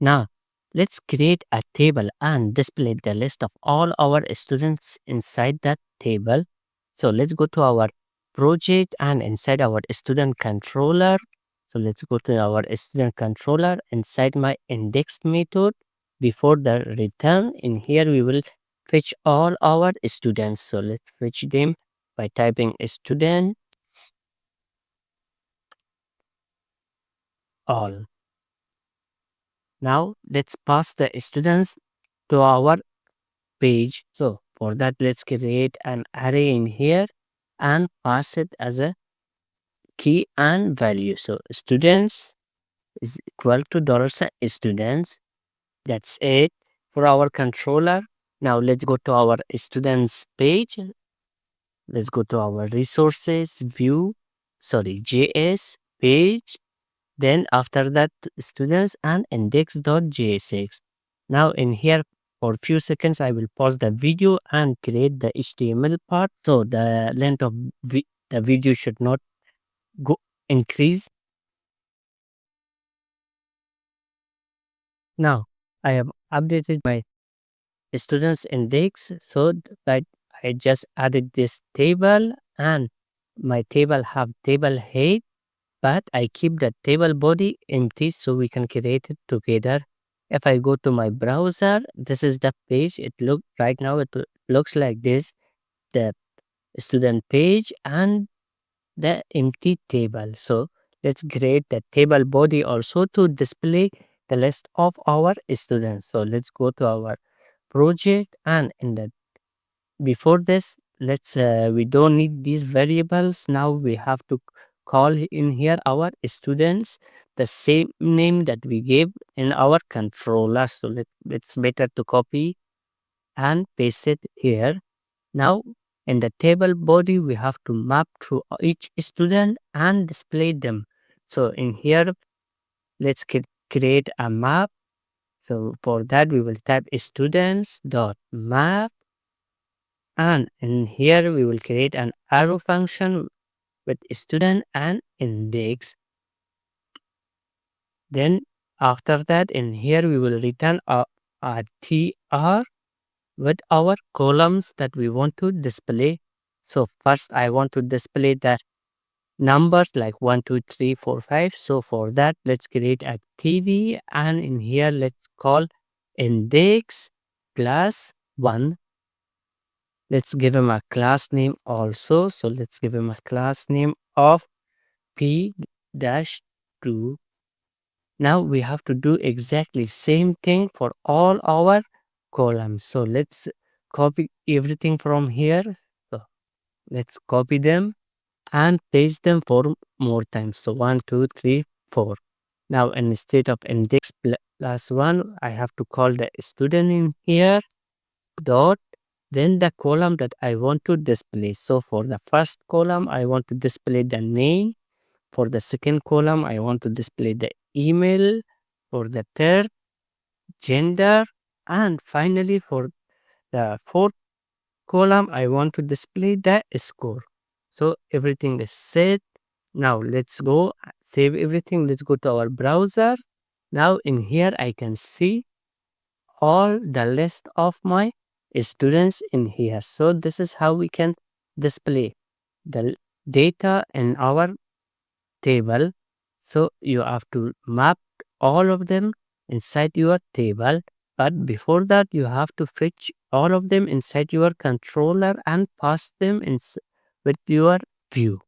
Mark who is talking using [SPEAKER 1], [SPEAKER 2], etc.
[SPEAKER 1] Now, let's create a table and display the list of all our students inside that table. So let's go to our project and inside our student controller. So let's go to our student controller inside my index method. Before the return, in here we will fetch all our students. So let's fetch them by typing student all. Now let's pass the students to our page. So for that, let's create an array in here and pass it as a key and value. So students is equal to $sign students. That's it for our controller. Now let's go to our students page. Let's go to our resources view, sorry, JS page. Then after that, students and index.jsx. Now in here for few seconds, I will pause the video and create the HTML part. So the length of the video should not go increase. Now I have updated my students index so that I just added this table and my table have table head, but I keep the table body empty so we can create it together. If I go to my browser, this is the page. It look right now. Looks like this: the student page and the empty table. So let's create the table body also to display the list of our students. So let's go to our project and in the before this, let's we don't need these variables. Now we have to call in here our students the same name that we gave in our controller. So it's better to copy and paste it here. Now in the table body we have to map to each student and display them. So in here, let's create a map. So for that we will type students dot map, and in here we will create an arrow function with student and index. Then after that, in here we will return a tr with our columns that we want to display. So first I want to display the numbers like 1 2 3 4 5. So for that, let's create a td, and in here let's call index plus 1. Let's give him a class name also. So let's give him a class name of p dash 2. Now we have to do exactly same thing for all our columns. So let's copy everything from here. So let's copy them and paste them for more times. So 1 2 3 4. Now instead of index plus 1, I have to call the student in here dot then the column that I want to display. So for the first column, I want to display the name. For the second column, I want to display the email. For the third, gender. And finally, for the fourth column, I want to display the score. So everything is set. Now let's go save everything. Let's go to our browser. Now in here, I can see all the list of my students in here. So this is how we can display the data in our table. So you have to map all of them inside your table. But before that, you have to fetch all of them inside your controller and pass them with your view.